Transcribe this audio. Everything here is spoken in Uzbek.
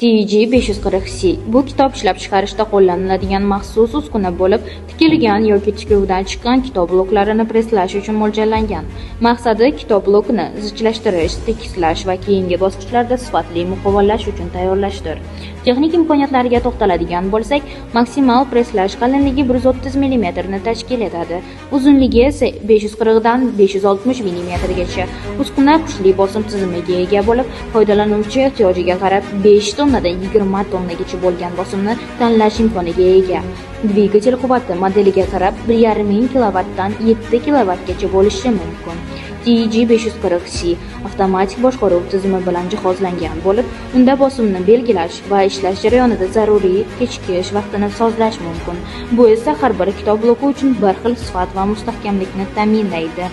TG540C bu kitob ishlab chiqarishda qo'llaniladigan maxsus uskuna bo'lib, tikilgan yoki tikuvdan chiqqan kitob bloklarini presslash uchun mo'ljallangan. Maqsadi kitob blokini zichlashtirish, tekislash va keyingi bosqichlarda sifatli muqovallash uchun tayyorlashdir. Texnik imkoniyatlariga to'xtaladigan bo'lsak, maksimal presslash qalinligi 130 mm ni tashkil etadi. Uzunligi esa 540 dan 560 mm gacha. Uskuna kuchli bosim tizimiga ega bo'lib, foydalanuvchi ehtiyojiga qarab 5 tonnadan 20 tonnagacha bo'lgan bosimni tanlash imkoniga ega. Dvigatel quvvati modeliga qarab 1,5 kilovatdan 7 kilovatgacha bo'lishi mumkin. TG540C avtomatik boshqaruv tizimi bilan jihozlangan bo'lib, unda bosimni belgilash va ishlash jarayonida zaruriy kechikish vaqtini sozlash mumkin. Bu esa har bir kitob bloki uchun bir xil sifat va mustahkamlikni ta'minlaydi.